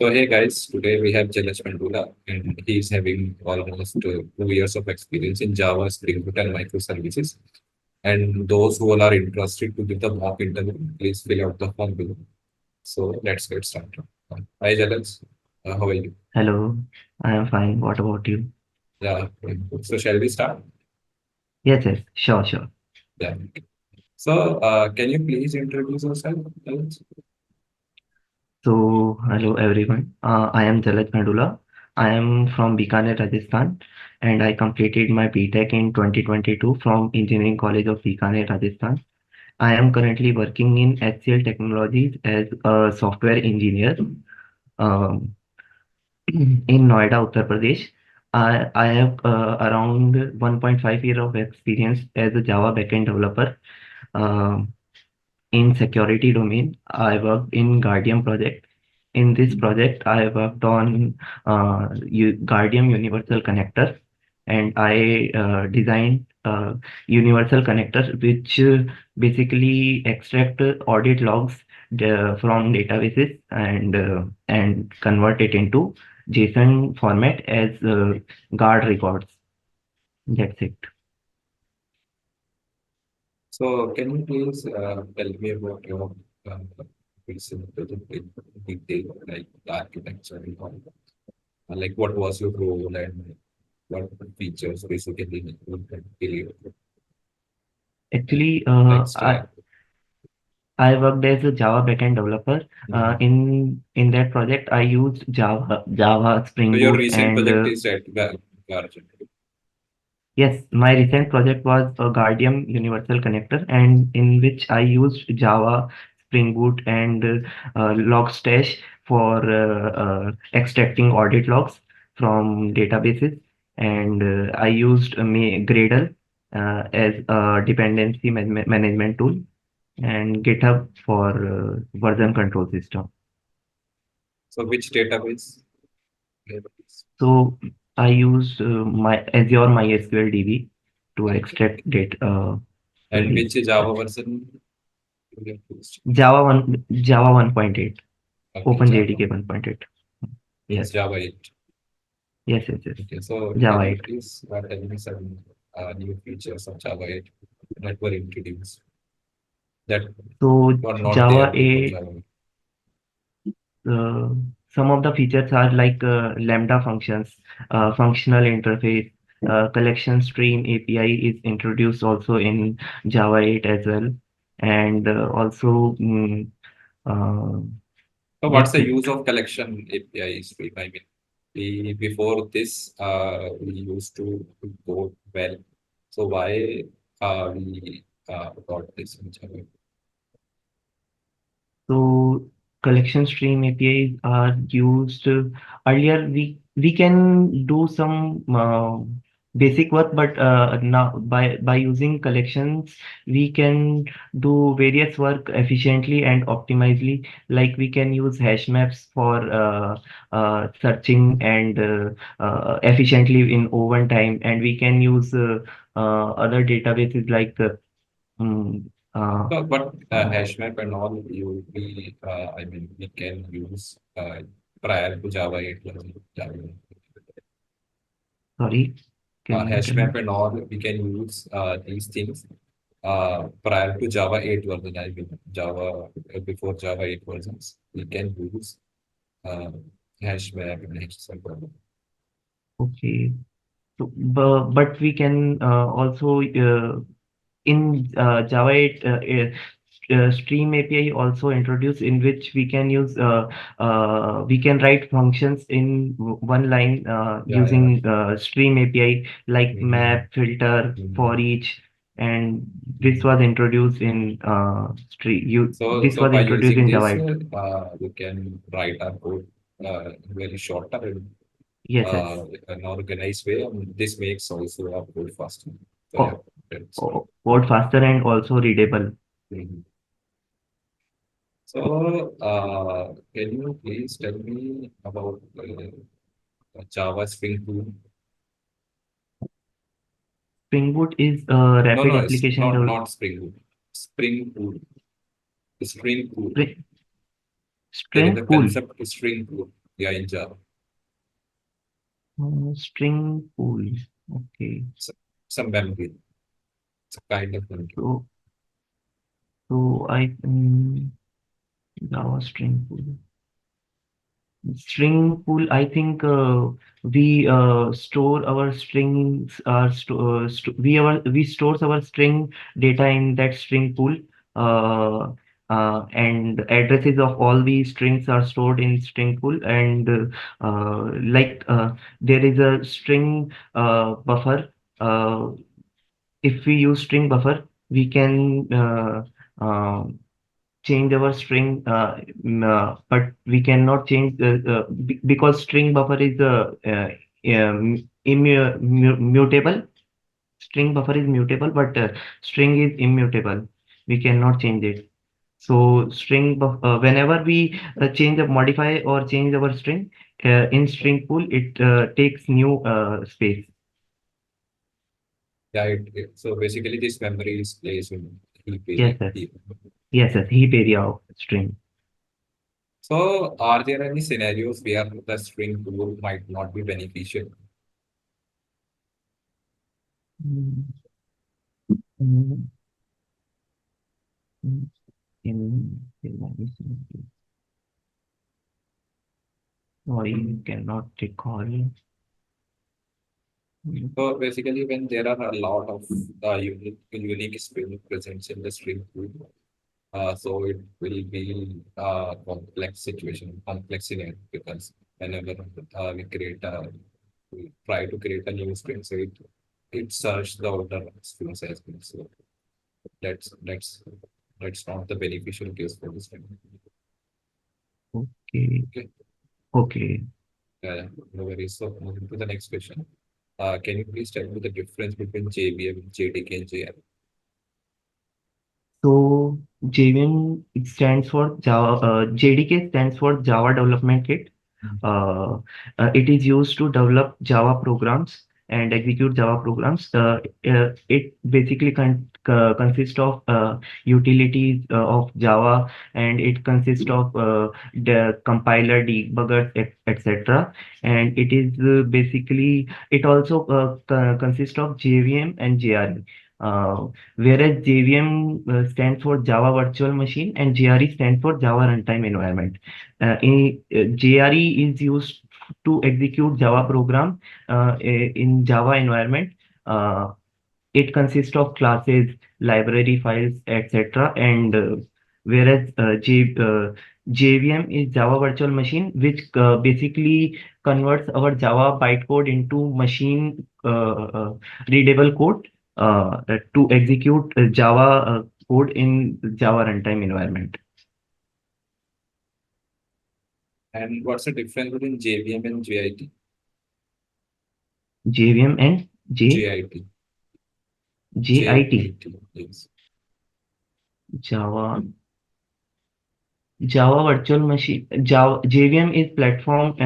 So hey guys, today we have Jalesh Mandula and he's having almost 2 years of experience in Java, Spring Boot and microservices. And those who all are interested to give the mock interview, please fill out the form below. So let's get started. Hi Jalesh, how are you? Hello, I am fine. What about you? Yeah, so shall we start? Yes, yes, sure. Yeah. So can you please introduce yourself, Jalesh? Hello everyone. I am Jalaj Medula. I am from Bikaner, Rajasthan, and I completed my BTech in 2022 from Engineering College of Bikaner, Rajasthan. I am currently working in HCL Technologies as a software engineer um, in Noida, Uttar Pradesh. I have around 1.5 year of experience as a Java backend developer. Um in security domain. I worked in Guardian project. In this project, I worked on Guardian Universal Connector, and I designed universal connectors which basically extract audit logs from databases and convert it into JSON format as guard records. That's it. So can you please tell me about your recent project in detail, like the architecture and all? Like what was your role and what features basically you can deliver and Actually, next I worked as a Java backend developer. mhm. In that project, I used Java, So Spring your Boot, recent and project is at Guardian. yes, my recent project was a Guardian Universal Connector, and in which I used Java, Spring Boot, and Logstash for extracting audit logs from databases, and I used Gradle as a dependency management tool, and GitHub for version control system. So which database? So I used my Azure MySQL DB to Okay. extract data. And which Java version you have used? Java 1.8, Okay, Open Java. JDK 1.8. Means Yes, Java 8. yes. Okay, so Java can you 8. please tell me some new features of Java 8 that were introduced that So were not there Java before 8, Java 8? uh, some of the features are like Lambda functions, functional interface, collection stream API is introduced also in Java 8 as well, and also uh, So what's that's the it. use of collection API stream? I mean, before this, we used to code well. So why we got this in Java? So collection stream APIs are used earlier. We can do some basic work, but now by using collections, we can do various work efficiently and optimizely. Like we can use hash maps for searching and efficiently in over time, and we can use other databases like mm, uh, So, but uh, hash map and all, I mean, we can use prior to Java 8 version. Java 8. sorry, can you Hash tell me? map and all, we can use these things prior to Java 8 version. I mean, before Java 8 versions, we can use uh, hash map and hash sample. Okay. So, but we can also in Java 8 Stream API also introduced in which we can write functions in one line Yeah. using Stream API like Mhm. map, filter, for Mhm. each, and this Mhm. was introduced in So, this so was by introduced using in Java this, 8. we can write our code very shorter and Yes. an organized way. And this makes also our code faster. So yeah, Co- that's right. Code faster and also readable. Mhm. So, can you please tell me about Java Spring Boot? Spring Boot is a No, rapid no, it's application not Spring Boot. Spring Boot. Spring Boot. Spring, There is Spring a Pool. concept of Spring Boot. Yeah, in Java. String pool. Okay. So, some memory. It's a kind of memory. So, I Java string pool. String pool, I think we store our strings, we stores our string data in that string pool, uh, and addresses of all these strings are stored in string pool, and there is a string buffer. Uh, if we use string buffer, we can change our string, but we cannot change because string buffer is mutable. String buffer is mutable, but string is immutable. We cannot change it. So whenever we change or modify or change our string in string pool, it takes new space. Yeah, so basically this memory is placed in heap Yes, area. yes, yes, yes. Heap area of string. So are there any scenarios where the string pool might not be beneficial? Mm, mm, mm, let me see. I cannot recall. Mm, So basically, when there are a lot of unique string presents in the string pool, so it will be a complex situation, complex scenario because whenever we try to create a new string, so it search the older strings as well. So that's that's that's not the beneficial case for this string. okay, Okay, okay. no worries. So moving to the next question. Can you please tell me the difference between JVM, JDK, and JVM? So JVM, it stands for Java. JDK stands for Java Development Kit. Uh, it is used to develop Java programs and execute Java programs. It basically consists of utilities of Java, and it consists of the compiler, debuggers, etc. And it is basically, it also consists of JVM and JRE. Whereas JVM stands for Java Virtual Machine and JRE stands for Java Runtime Environment. JRE is used to execute Java program in Java environment. Uh, it consists of classes, library files, etc. And whereas JVM is Java Virtual Machine, which basically converts our Java bytecode into machine readable code to execute Java code in Java runtime environment. And what's the difference between JVM and JIT? JVM and JIT. JIT. JIT, yes. Java Java Virtual Machine. Java JVM is platform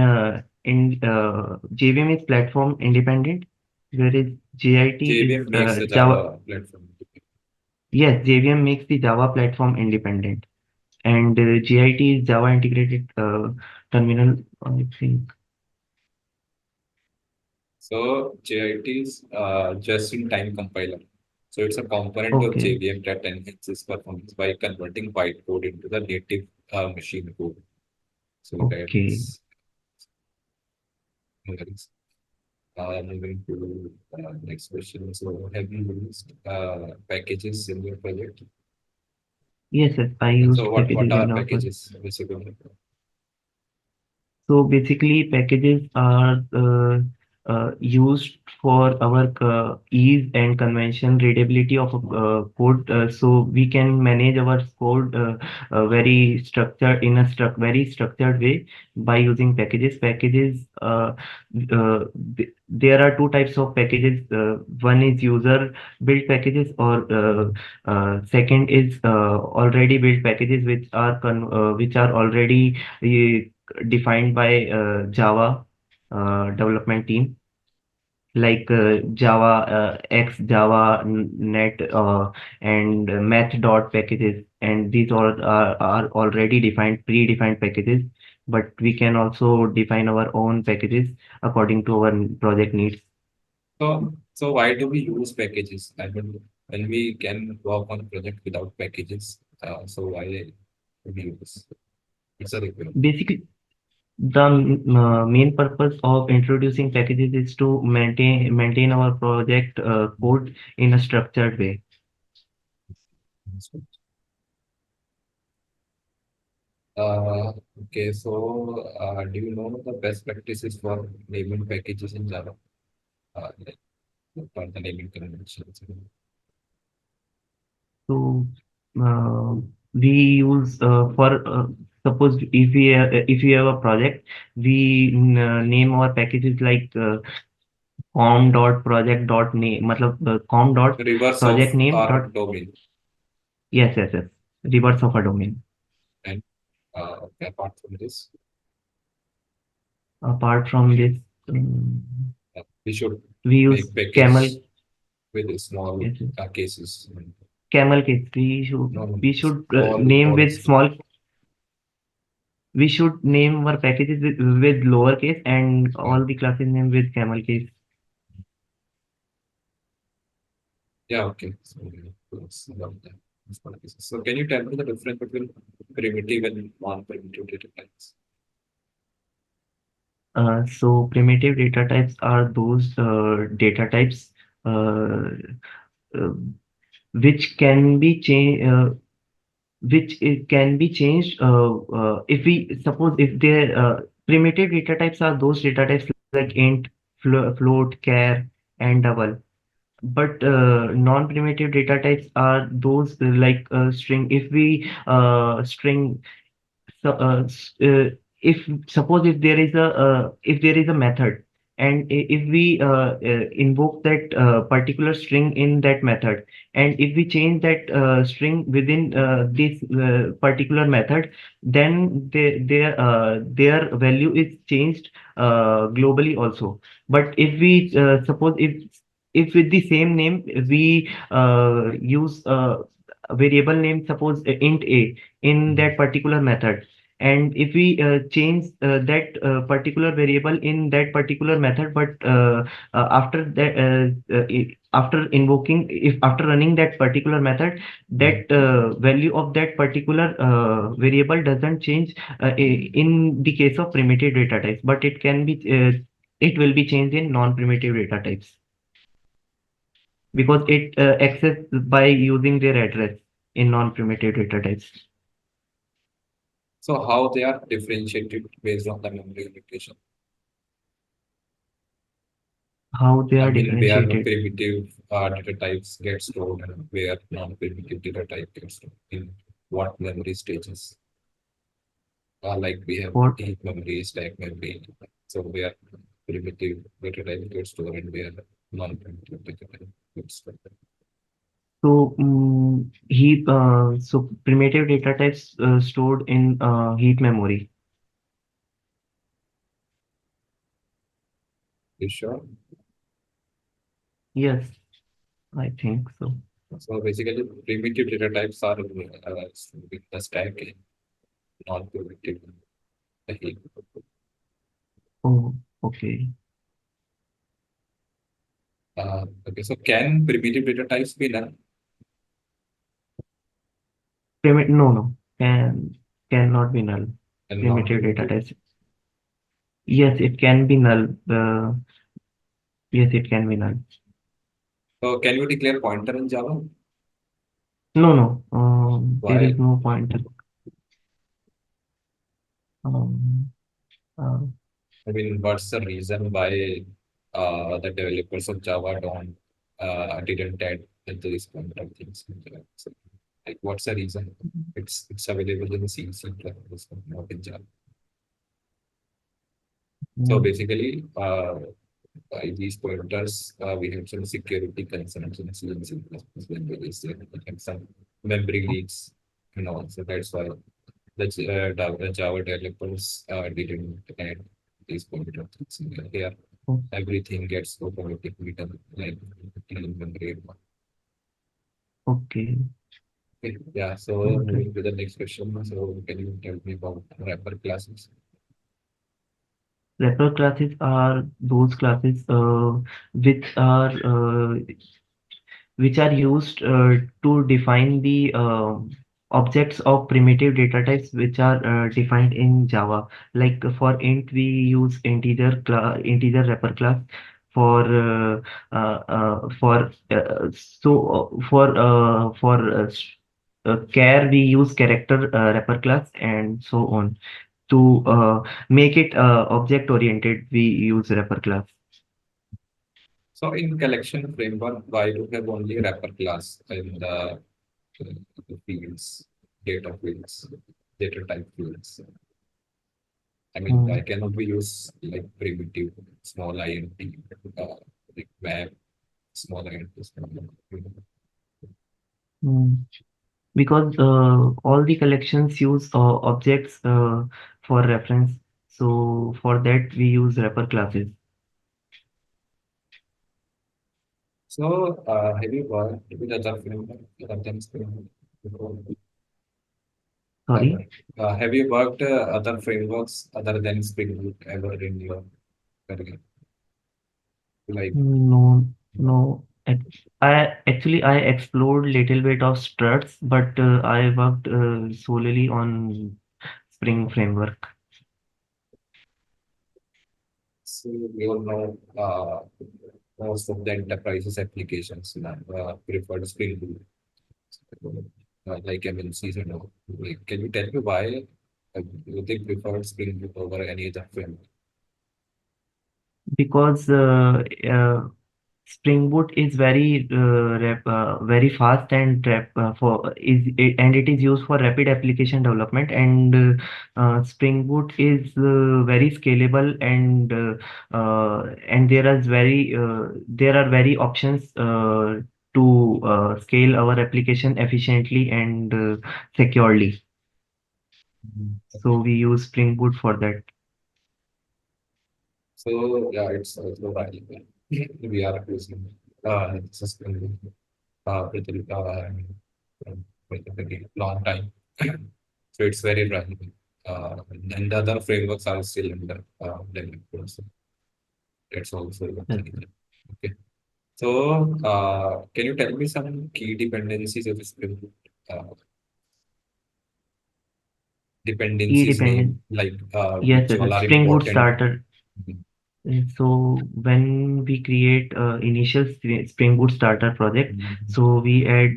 in JVM is platform independent, whereas JIT is JVM makes the Java. Java platform. Yes, JVM makes the Java platform independent, and JIT is Java Integrated Terminal. I think. So JIT is just-in-time compiler. So it's a component of Okay, JVM that enhances performance by converting bytecode into the native machine code. So okay. that's nice. Moving to next question. So have you used packages in your project? Yes, yes, I And so used what packages are in our project. packages basically? So basically, packages are used for our ease and convention readability of code. So we can manage our code very structured in a very structured way by using packages. There are two types of packages. One is user built packages, or second is already built packages, which are already defined by Java development team, like Java X, Java Net, and Math dot packages, and these all are already defined, predefined packages but we can also define our own packages according to our project needs. So why do we use packages? I mean, when we can work on project without packages, so why do we use? It's a requirement. Basically, the main purpose of introducing packages is to maintain our project code in a structured way. Uh, okay, so do you know the best practices for naming packages in Java? Like for the naming conventions. So uh, we use for suppose if we have a project, we name our packages like com dot project dot name, matlab com dot Reverse of project name our dot, domain. yes, reverse of a domain. And apart from this, Apart from this, um, we should we use make package camel. with small Yes, yes. cases. Camel case. No, no, We should name all with small. small. We should name our packages with lowercase and Uh, all the classes name with camel case. yeah, okay. So let's about that. Small cases. So can you tell me the difference between primitive and non-primitive data types? So primitive data types are those data types uh, uh, which can be changed, which it can be changed if we suppose if they're primitive data types are those data types like int, float, char, and double. But non-primitive data types are those like string. If we string, so if suppose if there is a method, and if we invoke that particular string in that method, and if we change that string within this particular method, then their value is changed globally also. But if we suppose if with the same name we use a variable name, suppose int a, in Mhm. that particular method, and if we change that particular variable in that particular method, but after that after invoking, if after running that particular method, Mhm. that value of that particular variable doesn't change in the case of primitive data types, but it will be changed in non-primitive data types because it access by using their address in non-primitive data types. So how they are differentiated based on the memory location? How they I are mean, where differentiated. primitive data types get stored and where non-primitive data type gets stored in what memory stages. Like we have For deep memory, stack memory. So where primitive data type gets stored and where non-primitive data type gets stored. so primitive data types stored in heap memory. You sure? Yes, I think so. So basically, primitive data types are with the stack and non-primitive the heap. Oh, okay. Okay, so can primitive data types be done No, no, cannot be null. and Primitive data non-primitive? types. Yes, it can be null. Yes, it can be null. So can you declare pointer in Java? No, no. There is Why? no pointer. Um, uh, I mean, what's the reason why the developers of Java don't didn't add these pointer things in Java? So, like, what's the reason? It's available in C, C++, not in Java. So mm, basically, by these pointers, we have some security concerns in C and C++ when we use it. We have some memory leaks and all. So that's why the Java developers didn't add these pointer things in there. Here, oh, everything gets automatically done like in memory. okay. Okay, yeah, so Got it. moving to the next question. So can you tell me about wrapper classes? Wrapper classes are those classes which are uh, which are used to define the objects of primitive data types which are defined in Java. Like for int, we use integer wrapper class. For char, we use character wrapper class, and so on. To make it object oriented, we use wrapper class. So in collection framework, why do we have only wrapper class in the fields, data fields, data type fields? I mean, why Mm, cannot we use like primitive small int, like web, small int, small int? mm. Because all the collections use objects for reference. So for that we use wrapper classes. So, have you worked with other framework, other than Spring before? Sorry. Have you worked other frameworks other than Spring Boot ever in your career? Like, No, uh, no. I explored little bit of struts, but I worked solely on Spring framework. so you all know most of the enterprises applications now prefer Spring Boot, like MNCs and all. Like, can you tell me why they prefer Spring Boot over any other framework? Because Spring Boot is very fast and and it is used for rapid application development, and Spring Boot is very scalable, and there are very options to scale our application efficiently and securely. Mhm. So we use Spring Boot for that. So yeah, it's also valuable. We are using Spring Boot pretty with a very long time. So it's very valuable. And the other frameworks are still under development. So that's also one Yes. thing. Okay. So can you tell me some key dependencies of Spring Boot? Key Dependencies name dependent. like Yes, which yes, all yes. are Spring Boot important. starter. So when we create initial Spring Boot starter project, Mhm. so we add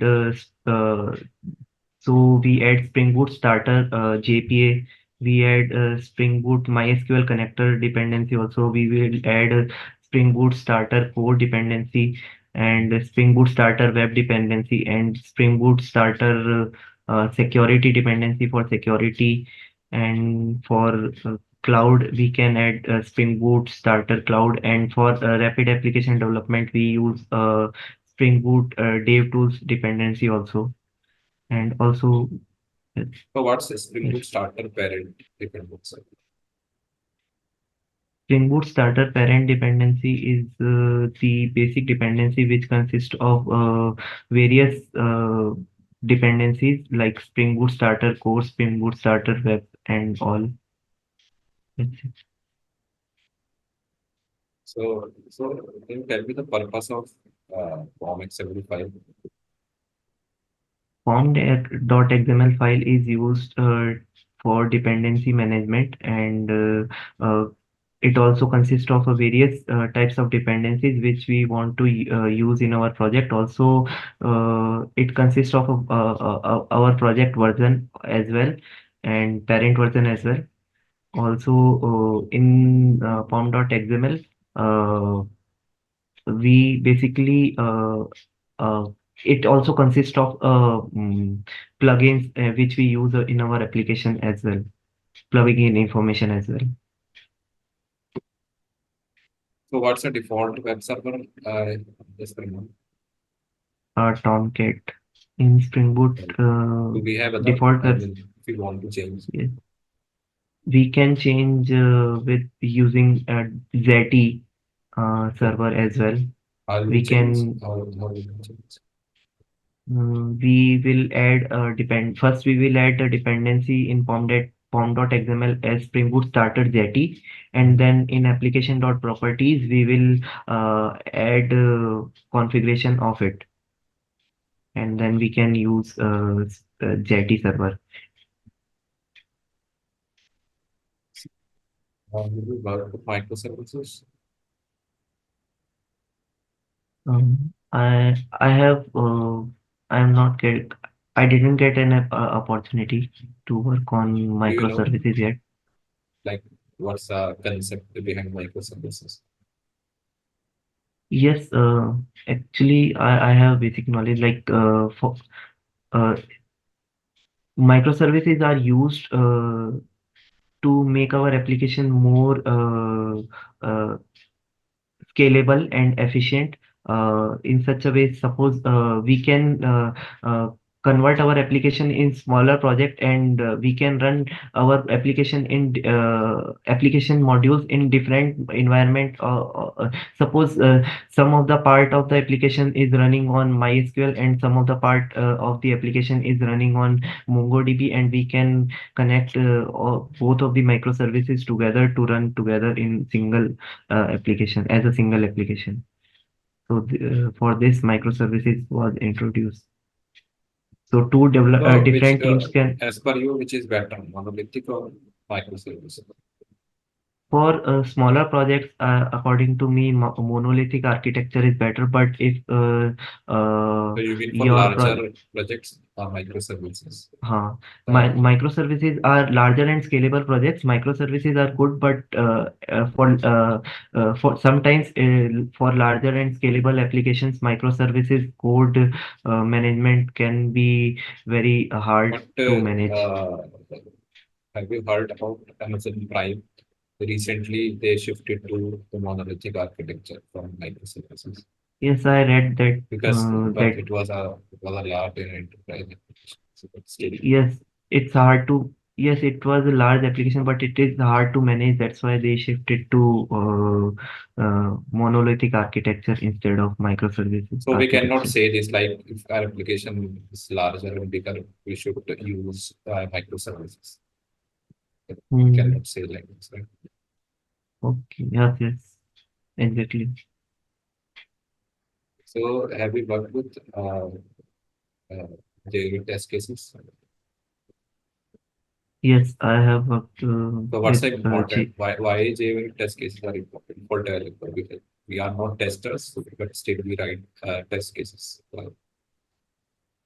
Spring Boot starter JPA. We add Spring Boot MySQL connector dependency. Also, we will add Spring Boot starter core dependency, and Spring Boot starter web dependency, and Spring Boot starter security dependency for security. And for cloud, we can add Spring Boot starter cloud. And for rapid application development, we use Spring Boot DevTools dependency also. And also, yes, So what's a Spring yes. Boot starter parent dependency? Spring Boot starter parent dependency is the basic dependency which consists of various dependencies like Spring Boot starter core, Spring Boot starter web, and all. That's it. So can you tell me the purpose of Form X75? Form.xml file is used for dependency management, and it also consists of various types of dependencies which we want to use in our project. Also, it consists of our project version as well, and parent version as well. Also, in form.xml, we basically it also consists of plugins which we use in our application as well, plugging in information as well. So what's the default web server? Yes, Spring Boot. Tomcat in Spring Boot Do we have other? default I web. mean, if you want to change, Yes. We can change with using ZT yeah. server as well. How will we We change? can How will we change? we will add a depend first we will add the dependency in form.xml pom.xml as Spring Boot starter jetty, and then in application.properties we will add configuration of it, and then we can use jetty server. Will you work with microservices? I have I am not get I didn't get an opportunity to work on Do you know microservices yet. like what's the concept behind microservices? Yes, actually I have basic knowledge like for uh, microservices are used to make our application more scalable and efficient in such a way. Suppose we can convert our application in smaller project, and we can run our application in application modules in different environment. Suppose some of the part of the application is running on MySQL, and some of the part of the application is running on MongoDB, and we can connect both of the microservices together to run together in single application as a single application. So for this, microservices was introduced. So two So which different teams can. as per you, which is better, monolithic or microservices? For smaller projects, according to me, monolithic architecture is better. But if So you mean for your larger pro projects or microservices? Microservices are larger and scalable projects. Microservices are good, but for sometimes for larger and scalable applications, microservices code management can be very hard But to manage. have you heard about Amazon Prime? Recently, they shifted to the monolithic architecture from microservices Yes, I read that because but that it was a large enterprise application. So but still, yes, it's hard to. Yes, it was a large application, but it is hard to manage. That's why they shifted to monolithic architecture instead of microservices so we cannot architecture. say this like if our application is larger and bigger, we should use microservices. We Hmm. cannot say like this, right? Okay. Yes, yes, exactly. So have we worked with uh, JUnit test cases? Yes, I have worked So what's with the important? G. Why JUnit test cases are important for developer? Because we are not testers, but still we write test cases.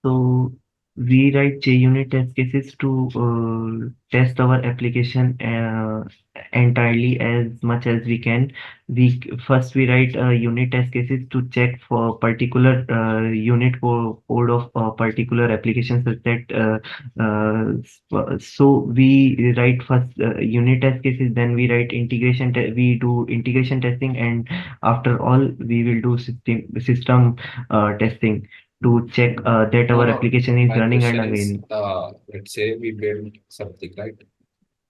So we write JUnit test cases to test our application entirely as much as we can. First we write unit test cases to check for particular unit code of a particular application, such that so we write first unit test cases, then we write we do integration testing, and after all we will do system testing to check that No, our no. application is My running and question is, again. let's say we build something, right?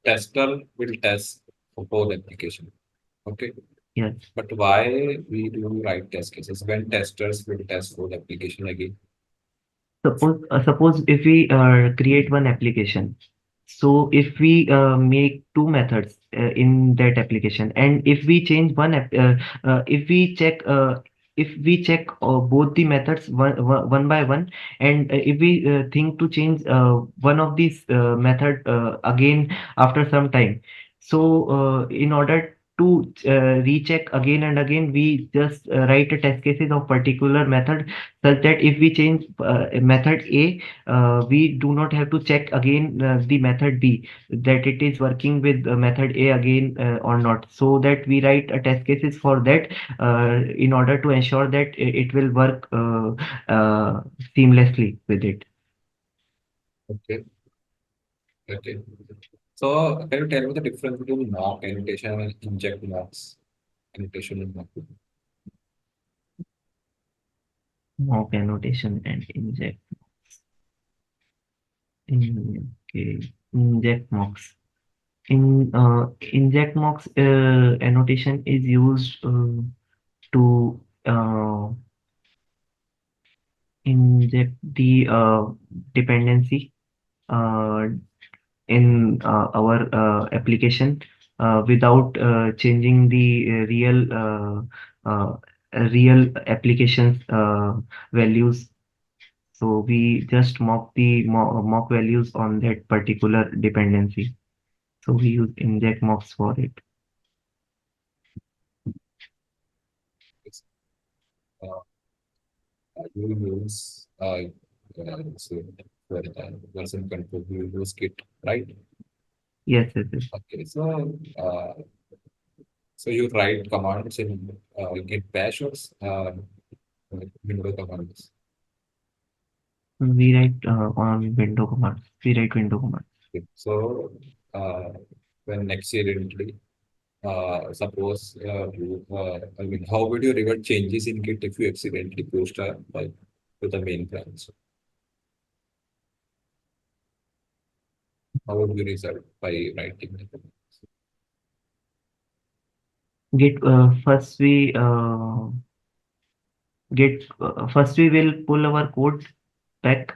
Tester will test for whole application. Okay. Yes. But why we do write test cases when testers will test whole application again? Suppose if we create one application, so if we make two methods in that application, and if we change if we check both the methods one by one, and if we think to change one of these method again after some time, so in order to recheck again and again, we just write a test cases of particular method, such that if we change method A, we do not have to check again the method B, that it is working with method A again or not. So that we write a test cases for that in order to ensure that it will work seamlessly with it. Okay. Okay. So can you tell me the difference between mock annotation and inject mocks? Annotation and mock. Mock annotation and inject. Okay. Inject mocks. Inject mocks annotation is used to inject the dependency uh, in our application without changing the uh, real applications values. So we just mock values on that particular dependency. So we use inject mocks for it. It's, uh, you use so for the version control, you use Git, right? Yes, yes, yes. Okay, so you write commands in Git Bash or window commands. We write on window commands. We write window commands. Okay. So uh, when accidentally, suppose I mean, how would you revert changes in Git if you accidentally post like to the main branch? How would you resolve by writing the commands? Git first we will pull our code back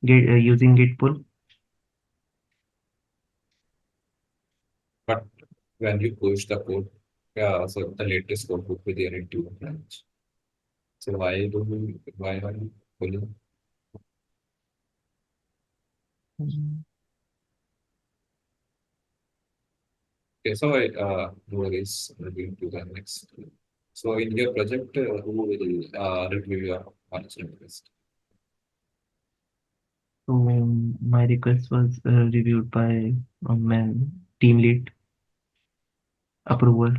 using git pull. But when you push the code, so the latest code would be there into the branch. So why are you pulling? Mm. Okay, so no worries, moving to the next. So in your project, who will review your management list? So my request was reviewed by my team lead approval.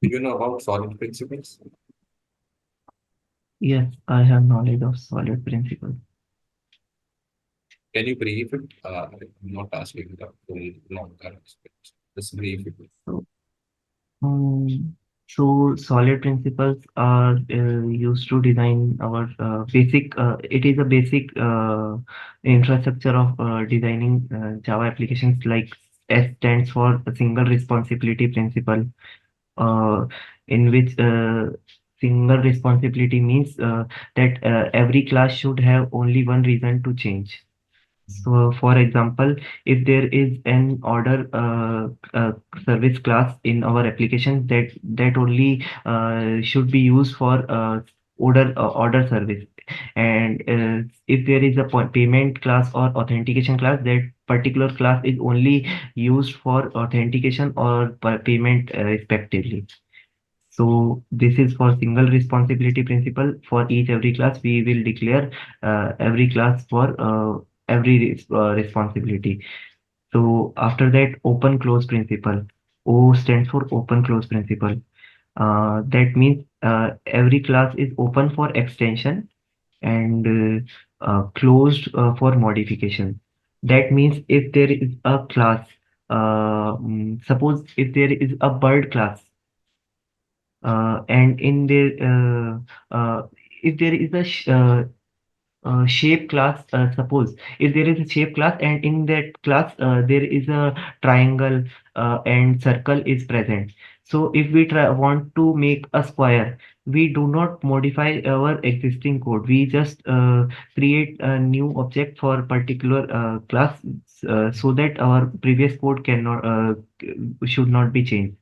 Do you know about solid principles? Yes, I have knowledge of solid principle. Can you brief it? I'm not asking the full long-term experience. Just brief it. So, so solid principles are used to design our basic. It is a basic infrastructure of designing Java applications. Like S stands for a single responsibility principle, uh, in which single responsibility means that every class should have only one reason to change. So, for example, if there is an order service class in our application, that only should be used for order service, and if there is a payment class or authentication class, that particular class is only used for authentication or payment respectively. So this is for single responsibility principle. For each every class, we will declare every class for every responsibility. So after that, open close principle. O stands for open close principle. That means every class is open for extension and closed for modification. That means if there is a class, suppose if there is a bird class, and in the if there is a shape class, suppose if there is a shape class and in that class there is a triangle and circle is present. So if we want to make a square, we do not modify our existing code, we just create a new object for particular class, so that our previous code cannot should not be changed.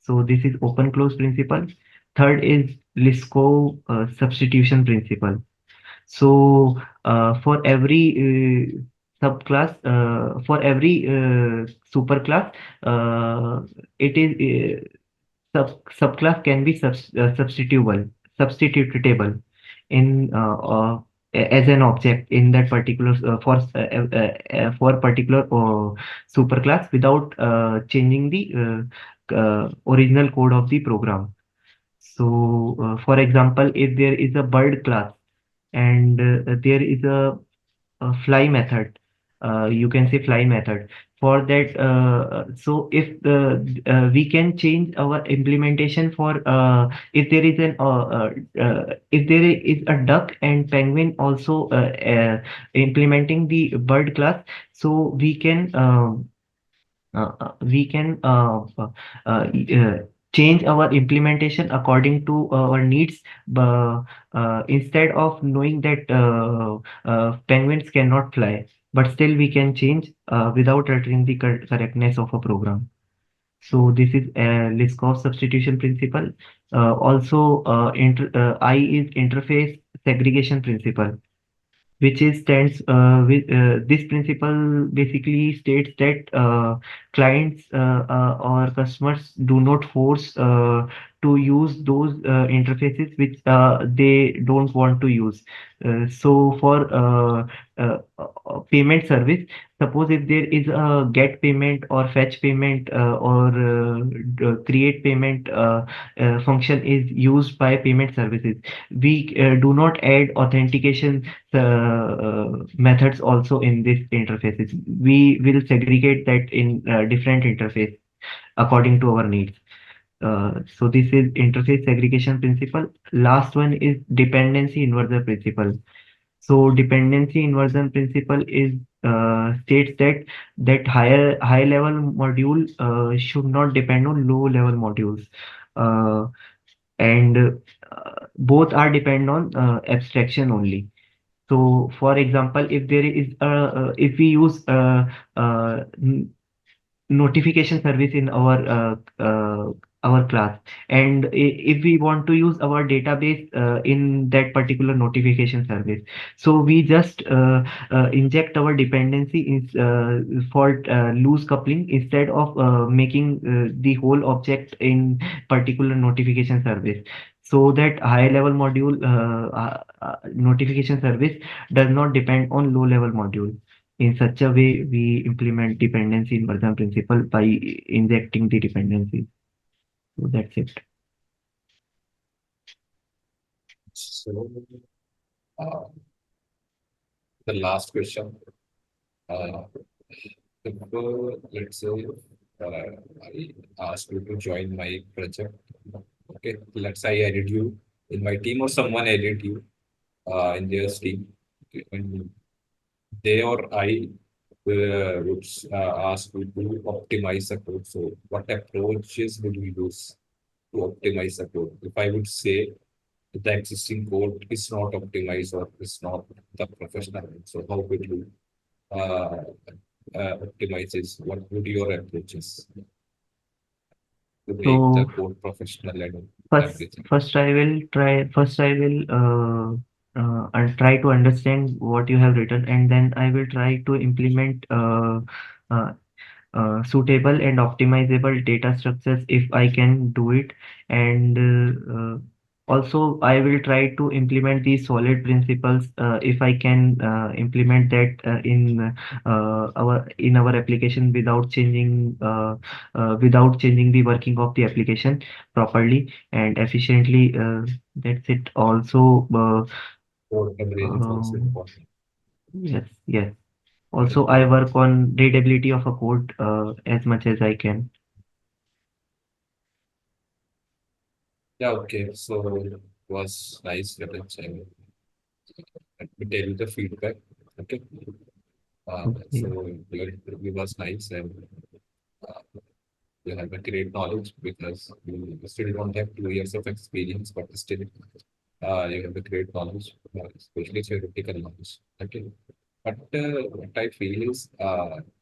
So this is open close principle. Third is Lisco substitution principle. So for every subclass, for every superclass, uh, it is subclass can be substitutable in as an object in that particular for particular superclass without changing the original code of the program. So, for example, if there is a bird class and there is a fly method, you can say fly method. For that, so if we can change our implementation for if there is an if there is a duck and penguin also implementing the bird class, so we can change our implementation according to our needs. Instead of knowing that penguins cannot fly, but still we can change without altering the correctness of a program. So this is a Liskov substitution principle. Also, I is interface segregation principle, which is stands with this principle basically states that clients or customers do not force to use those interfaces which they don't want to use. So for payment service, suppose if there is a get payment or fetch payment or create payment function is used by payment services, we do not add authentication methods also in this interfaces. We will segregate that in different interface according to our needs. So this is interface segregation principle. Last one is dependency inversion principle. So dependency inversion principle is states that high level module should not depend on low level modules. Uh, and both are depend on abstraction only. So, for example, if there is if we use notification service in our class, and if we want to use our database in that particular notification service, so we just inject our dependency in for loose coupling instead of making the whole object in particular notification service, so that high level module notification service does not depend on low level module. In such a way, we implement dependency inversion principle by injecting the dependency. So that's it. So, uh, the last question. Uh, if, let's say I asked you to join my project. Okay, let's say I added you in my team or someone added you in their team. Okay, and they or I would ask you to optimize the code. So, what approaches would you use to optimize the code? If I would say the existing code is not optimized or is not the professional, so how would you uh, optimize this? What would your approaches to make the So code professional and first, everything? first I will try. First, I will I'll try to understand what you have written, and then I will try to implement uh, suitable and optimizable data structures if I can do it. And also, I will try to implement these solid principles if I can implement that in our application without changing the working of the application properly and efficiently. That's it. Also, Code coverage is also um, important. yes, yes. Very Also, I good. work on readability of a code as much as I can. Yeah, okay. So it was nice, Rajat, and let me tell you the feedback. Okay. So Okay. your interview was nice and uh, you have a great knowledge because you still don't have 2 years of experience, but still you have a great knowledge, especially theoretical knowledge. Okay. But what I feel is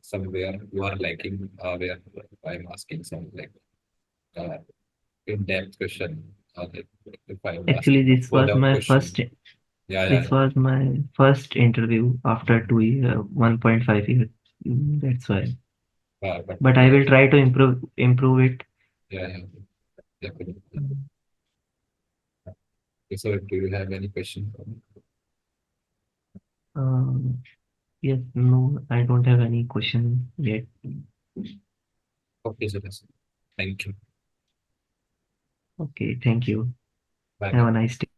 somewhere you are lacking where I'm asking some like uh, in-depth question. Like if I'm Actually, asking a follow-up question. Yeah, yeah, this yeah. was my first interview after 2 year, 1.5 years. That's why. But But I will try to improve it. yeah, yeah, definitely. Okay, so do you have any question for me? Um, yes, no, I don't have any question yet. Okay, so thank you. Okay, thank you. Bye Have bye. a nice day.